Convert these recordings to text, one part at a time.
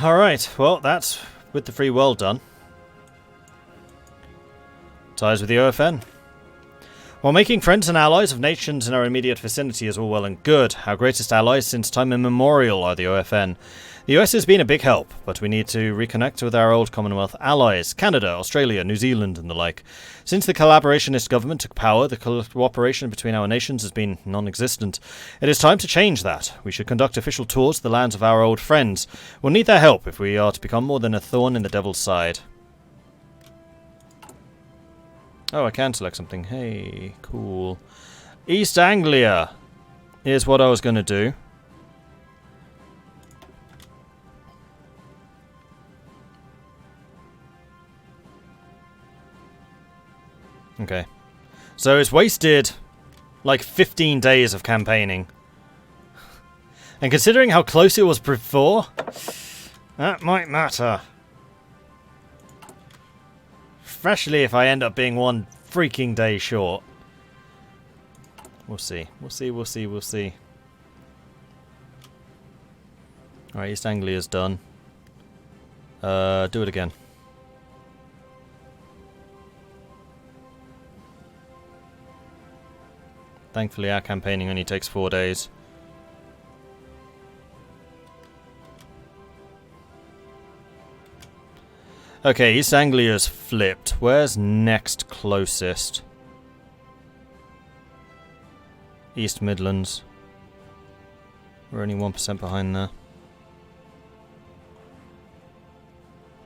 Alright, well, that's with the free world done. Ties with the OFN. While making friends and allies of nations in our immediate vicinity is all well and good, our greatest allies since time immemorial are the OFN. The US has been a big help, but we need to reconnect with our old Commonwealth allies, Canada, Australia, New Zealand and the like. Since the collaborationist government took power, the cooperation between our nations has been non-existent. It is time to change that. We should conduct official tours to the lands of our old friends. We'll need their help if we are to become more than a thorn in the devil's side. Oh, I can select something. Hey, cool. East Anglia is what I was going to do. Okay. So it's wasted like 15 days of campaigning. And considering how close it was before, that might matter. Especially if I end up being one freaking day short. We'll see. We'll see. Alright, East Anglia's done. Do it again. Thankfully our campaigning only takes 4 days. Okay, East Anglia's flipped. Where's next closest? East Midlands. We're only 1% behind there.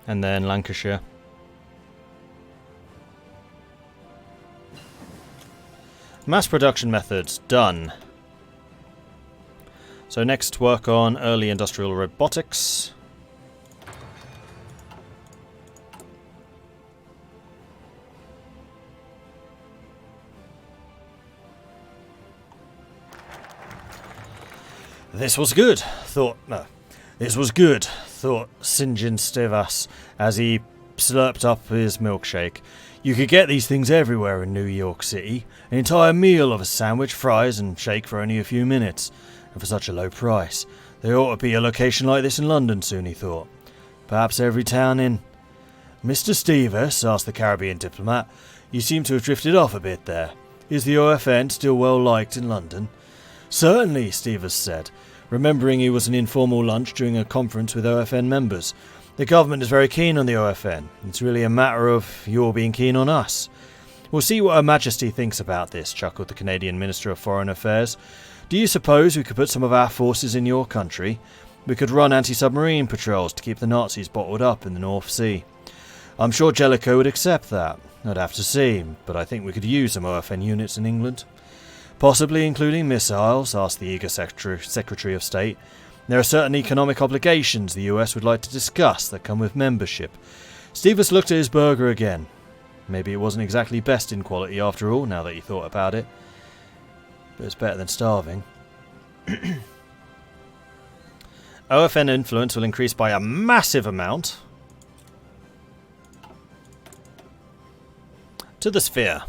And then Lancashire. Mass production methods, done. So next work on early industrial robotics. This was good, thought St. John Stivas as he slurped up his milkshake. You could get these things everywhere in New York City. An entire meal of a sandwich, fries and shake for only a few minutes. And for such a low price. There ought to be a location like this in London soon, he thought. Perhaps every town in... Mr. Stivas, asked the Caribbean diplomat, you seem to have drifted off a bit there. Is the OFN still well liked in London? Certainly, Stivas said, remembering he was an informal lunch during a conference with OFN members. The government is very keen on the OFN. It's really a matter of your being keen on us. We'll see what Her Majesty thinks about this, chuckled the Canadian Minister of Foreign Affairs. Do you suppose we could put some of our forces in your country? We could run anti-submarine patrols to keep the Nazis bottled up in the North Sea. I'm sure Jellicoe would accept that. I'd have to see, but I think we could use some OFN units in England. Possibly including missiles, asked the eager Secretary of State. There are certain economic obligations the US would like to discuss that come with membership. Stevens looked at his burger again. Maybe it wasn't exactly best in quality after all, now that he thought about it. But it's better than starving. OFN influence will increase by a massive amount. To the Sphere.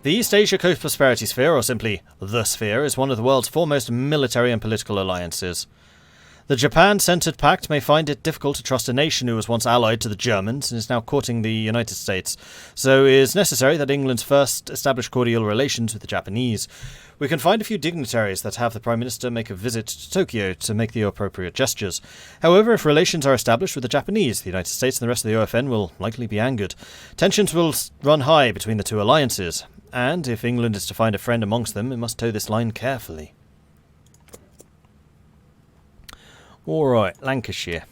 The East Asia Coast Prosperity Sphere, or simply the Sphere, is one of the world's foremost military and political alliances. The Japan-centered pact may find it difficult to trust a nation who was once allied to the Germans and is now courting the United States, so it is necessary that England's first establish cordial relations with the Japanese. We can find a few dignitaries that have the Prime Minister make a visit to Tokyo to make the appropriate gestures. However, if relations are established with the Japanese, the United States and the rest of the OFN will likely be angered. Tensions will run high between the two alliances. And if England is to find a friend amongst them, it must toe this line carefully. Alright, Lancashire.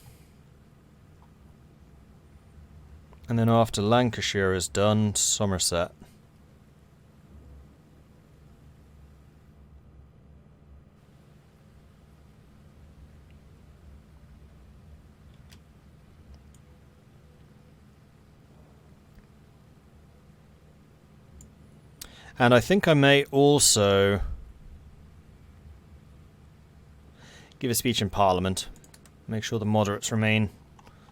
And then after Lancashire is done, Somerset. And I think I may also give a speech in Parliament. Make sure the moderates remain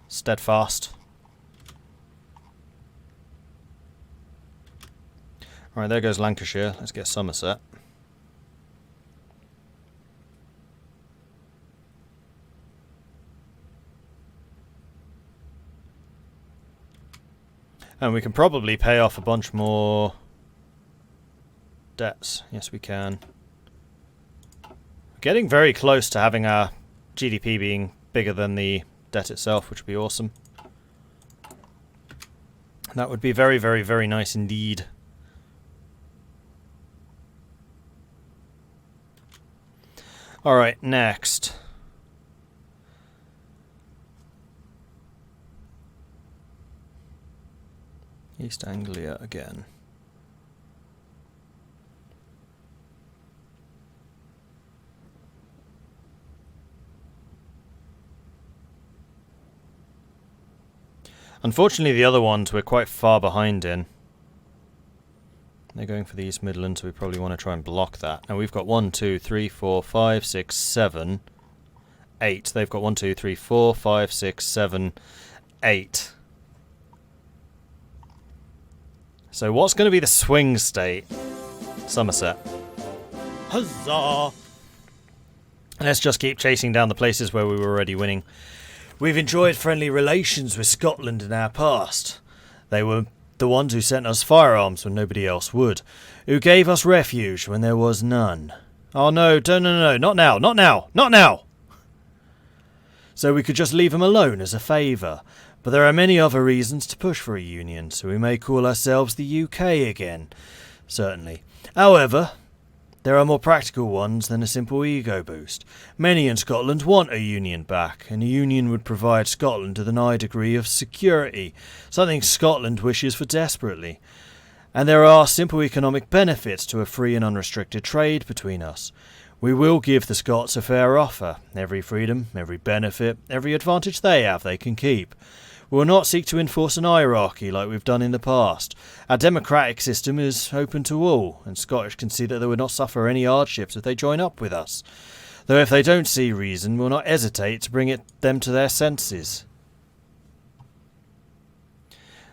steadfast. Alright, there goes Lancashire. Let's get Somerset. And we can probably pay off a bunch more debts. Yes, we can. We're getting very close to having our GDP being bigger than the debt itself, which would be awesome. That would be very, very, very nice indeed. Alright, next. East Anglia again. Unfortunately, the other ones we're quite far behind in. They're going for the East Midlands, so we probably want to try and block that. Now we've got 1, 2, 3, 4, 5, 6, 7, 8. They've got 1, 2, 3, 4, 5, 6, 7, 8. So what's going to be the swing state? Somerset. Huzzah! Let's just keep chasing down the places where we were already winning. We've enjoyed friendly relations with Scotland in our past. They were the ones who sent us firearms when nobody else would, who gave us refuge when there was none. Oh no, no, not now, not now, not now! So we could just leave them alone as a favour. But there are many other reasons to push for a union, so we may call ourselves the UK again. Certainly. However, there are more practical ones than a simple ego boost. Many in Scotland want a union back, and a union would provide Scotland with an high degree of security, something Scotland wishes for desperately. And there are simple economic benefits to a free and unrestricted trade between us. We will give the Scots a fair offer. Every freedom, every benefit, every advantage they have, they can keep. We will not seek to enforce an hierarchy like we've done in the past. Our democratic system is open to all, and Scottish can see that they will not suffer any hardships if they join up with us. Though if they don't see reason, we'll not hesitate to bring them to their senses.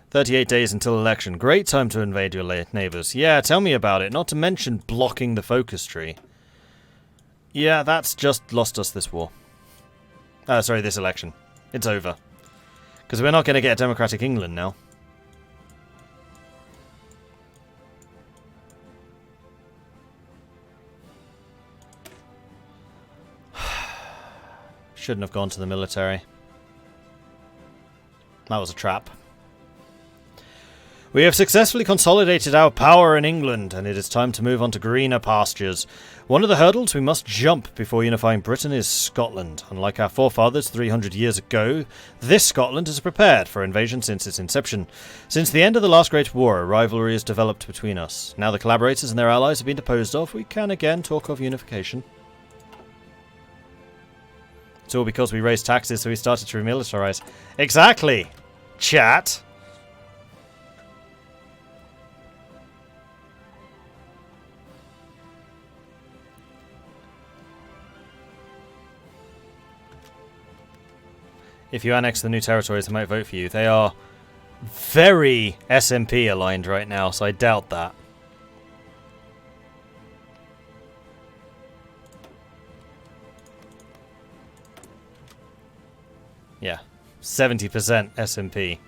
38 days until election. Great time to invade your neighbours. Yeah, tell me about it, not to mention blocking the focus tree. Yeah, that's just lost us this war. Sorry, this election. It's over. Because we're not going to get a democratic England now. Shouldn't have gone to the military. That was a trap. We have successfully consolidated our power in England, and it is time to move on to greener pastures. One of the hurdles we must jump before unifying Britain is Scotland. Unlike our forefathers 300 years ago, this Scotland is prepared for invasion since its inception. Since the end of the last Great War, a rivalry has developed between us. Now the collaborators and their allies have been disposed of, we can again talk of unification. It's all because we raised taxes, so we started to remilitarize. Exactly! Chat! If you annex the new territories, I might vote for you. They are very SNP aligned right now, so I doubt that. Yeah, 70% SNP.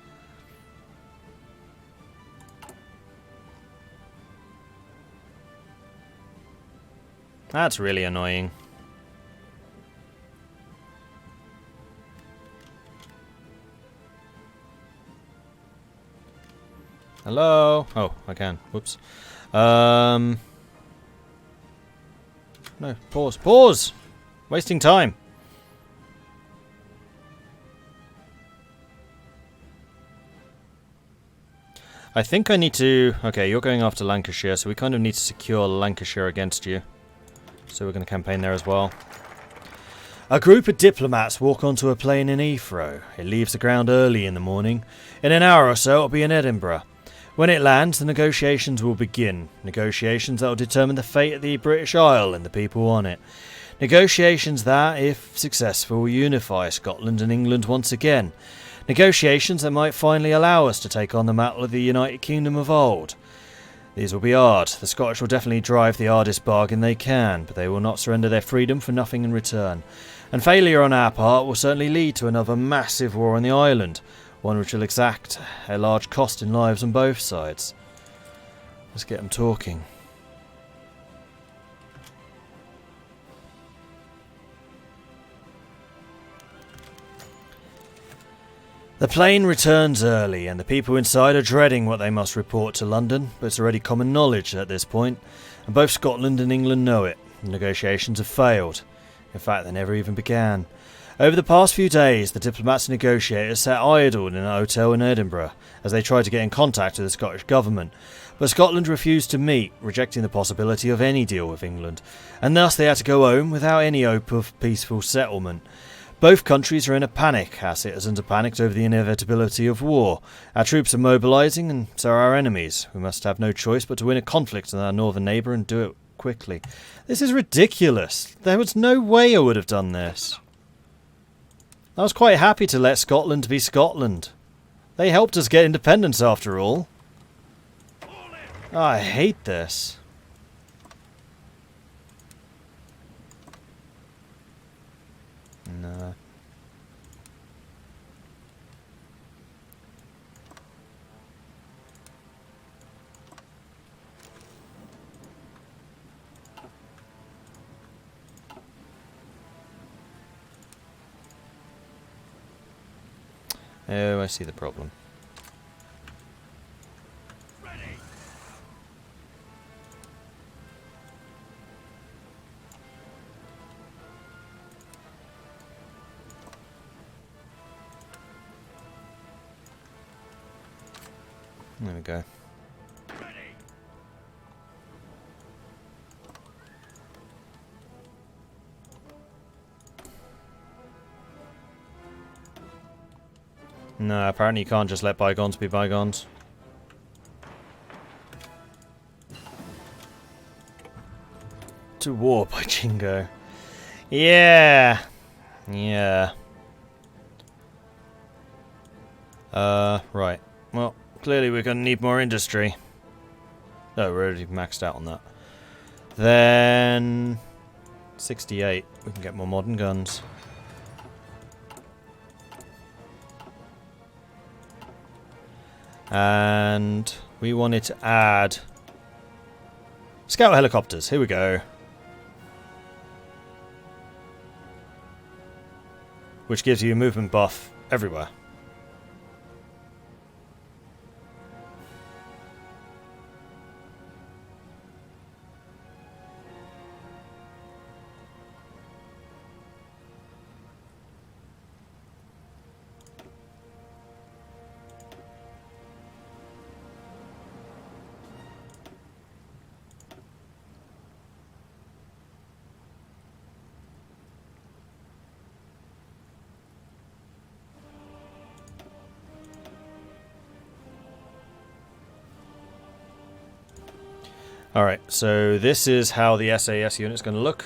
That's really annoying. Hello? Oh, I can. Whoops. No, pause. Pause! Wasting time. I think I need to... Okay, you're going after Lancashire, so we kind of need to secure Lancashire against you. So we're going to campaign there as well. A group of diplomats walk onto a plane in Heathrow. It leaves the ground early in the morning. In an hour or so, it'll be in Edinburgh. When it lands, the negotiations will begin. Negotiations that will determine the fate of the British Isle and the people on it. Negotiations that, if successful, will unify Scotland and England once again. Negotiations that might finally allow us to take on the mantle of the United Kingdom of old. These will be hard. The Scottish will definitely drive the hardest bargain they can, but they will not surrender their freedom for nothing in return. And failure on our part will certainly lead to another massive war on the island. one which will exact a large cost in lives on both sides. Let's get them talking. The plane returns early, and the people inside are dreading what they must report to London, but it's already common knowledge at this point, and both Scotland and England know it. The negotiations have failed. In fact, they never even began. Over the past few days, the diplomats and negotiators sat idle in a hotel in Edinburgh as they tried to get in contact with the Scottish government, but Scotland refused to meet, rejecting the possibility of any deal with England, and thus they had to go home without any hope of peaceful settlement. Both countries are in a panic. Our citizens are panicked over the inevitability of war. Our troops are mobilising, and so are our enemies. We must have no choice but to win a conflict with our northern neighbour and do it quickly. This is ridiculous. There was no way I would have done this. I was quite happy to let Scotland be Scotland. They helped us get independence after all. Oh, I hate this. No. Oh, I see the problem. There we go. No, apparently you can't just let bygones be bygones. To war by Jingo. Yeah. Yeah. Right. Well, clearly we're going to need more industry. No, we're already maxed out on that. Then 68. We can get more modern guns. And we wanted to add scout helicopters. Here we go. Which gives you a movement buff everywhere. Alright, so this is how the SAS unit's going to look.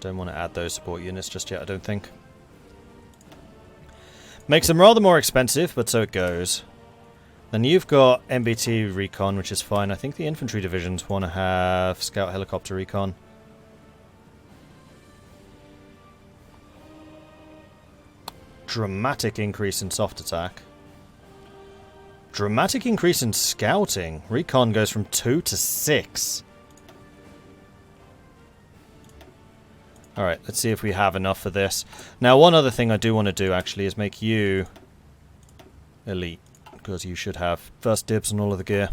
Don't want to add those support units just yet, I don't think. Makes them rather more expensive, but so it goes. Then you've got MBT recon, which is fine. I think the infantry divisions want to have scout helicopter recon. Dramatic increase in soft attack. Dramatic increase in scouting. Recon goes from 2 to 6. Alright, let's see if we have enough for this. Now, one other thing I do want to do, actually, is make you elite. Because you should have first dibs on all of the gear.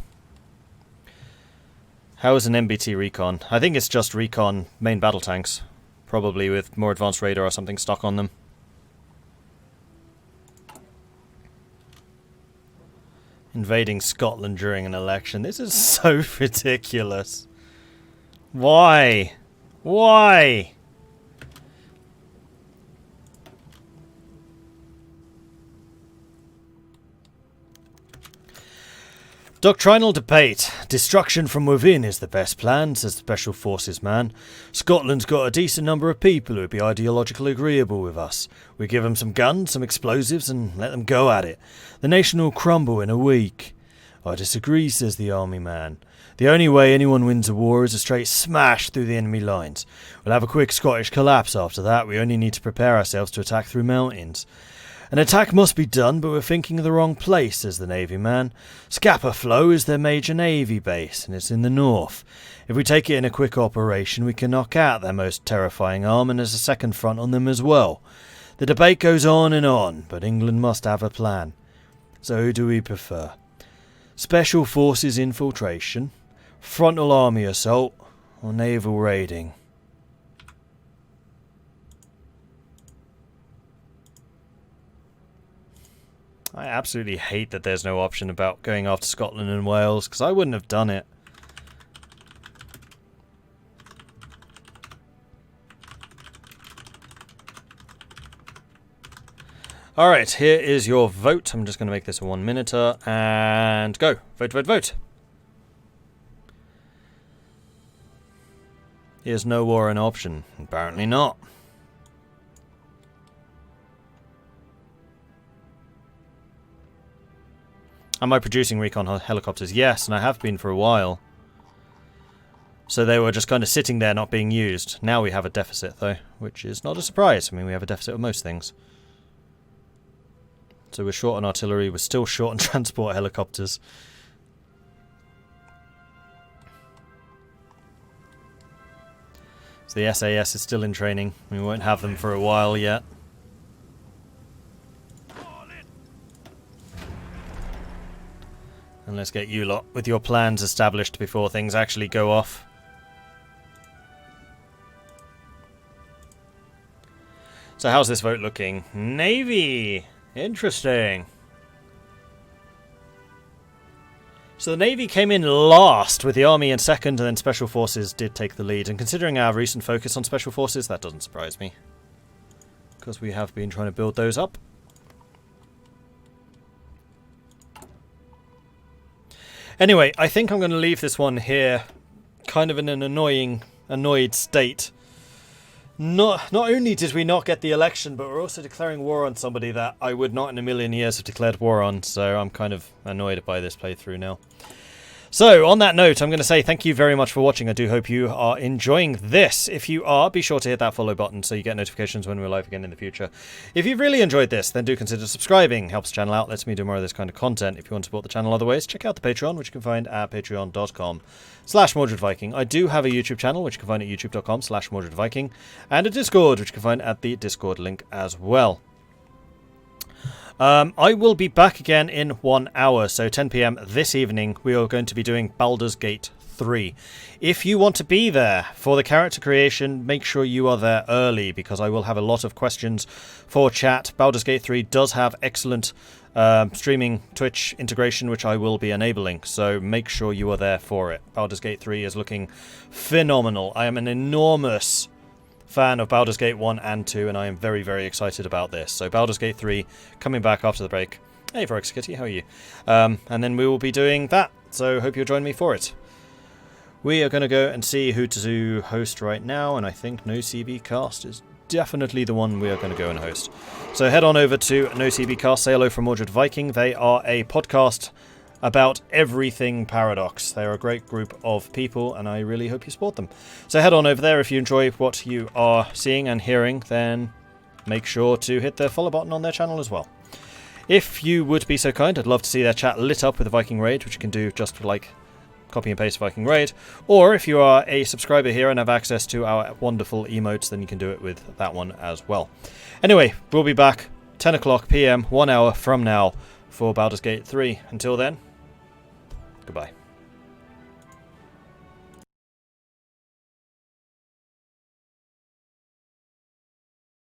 How is an MBT recon? I think it's just recon main battle tanks. Probably with more advanced radar or something stuck on them. Invading Scotland during an election. This is so ridiculous. Why? Why? Doctrinal debate. Destruction from within is the best plan, says the Special Forces man. Scotland's got a decent number of people who would be ideologically agreeable with us. We give them some guns, some explosives, and let them go at it. The nation will crumble in a week. I disagree, says the army man. The only way anyone wins a war is a straight smash through the enemy lines. We'll have a quick Scottish collapse after that. We only need to prepare ourselves to attack through mountains. An attack must be done, but we're thinking of the wrong place, says the Navy man. Scapa Flow is their major Navy base, and it's in the north. If we take it in a quick operation, we can knock out their most terrifying arm, and there's a second front on them as well. The debate goes on, but England must have a plan. So who do we prefer? Special Forces infiltration, frontal army assault, or naval raiding? I absolutely hate that there's no option about going after Scotland and Wales, because I wouldn't have done it. Alright, here is your vote. I'm just going to make this a 1 minuter, and go. Vote, vote, vote. Is no war an option? Apparently not. Am I producing recon helicopters? Yes, and I have been for a while. So they were just kind of sitting there not being used. Now we have a deficit though, which is not a surprise. I mean, we have a deficit of most things. So we're short on artillery, we're still short on transport helicopters. So the SAS is still in training. We won't have them for a while yet. And let's get you lot with your plans established before things actually go off. So how's this vote looking? Navy! Interesting. So the Navy came in last, with the Army in second, and then Special Forces did take the lead. And considering our recent focus on Special Forces, that doesn't surprise me, because we have been trying to build those up. Anyway, I think I'm going to leave this one here, kind of in an annoyed state. Not only did we not get the election, but we're also declaring war on somebody that I would not in a million years have declared war on, so I'm kind of annoyed by this playthrough now. So, on that note, I'm going to say thank you very much for watching. I do hope you are enjoying this. If you are, be sure to hit that follow button so you get notifications when we're live again in the future. If you've really enjoyed this, then do consider subscribing. Helps the channel out, lets me do more of this kind of content. If you want to support the channel other ways, check out the Patreon, which you can find at patreon.com/MordredViking. I do have a YouTube channel, which you can find at youtube.com/MordredViking, and a Discord, which you can find at the Discord link as well. I will be back again in 1 hour, so 10 PM this evening. We are going to be doing Baldur's Gate 3. If you want to be there for the character creation, make sure you are there early, because I will have a lot of questions for chat. Baldur's Gate 3 does have excellent streaming Twitch integration, which I will be enabling, so make sure you are there for it. Baldur's Gate 3 is looking phenomenal. I am an enormous fan of Baldur's Gate 1 and 2, and I am very, very excited about this. So Baldur's Gate 3 coming back after the break. Hey, Vorax Kitty, how are you? And then we will be doing that, so hope you'll join me for it. We are going to go and see who to host right now, and I think No CB Cast is definitely the one we are going to go and host. So head on over to No CB Cast, say hello from Mordred Viking. They are a podcast about everything Paradox. They're a great group of people, and I really hope you support them. So head on over there. If you enjoy what you are seeing and hearing, then make sure to hit the follow button on their channel as well. If you would be so kind, I'd love to see their chat lit up with a Viking raid, which you can do just like copy and paste Viking raid. Or if you are a subscriber here and have access to our wonderful emotes, then you can do it with that one as well. Anyway, we'll be back 10 o'clock PM, 1 hour from now, for Baldur's Gate 3. Until then, goodbye.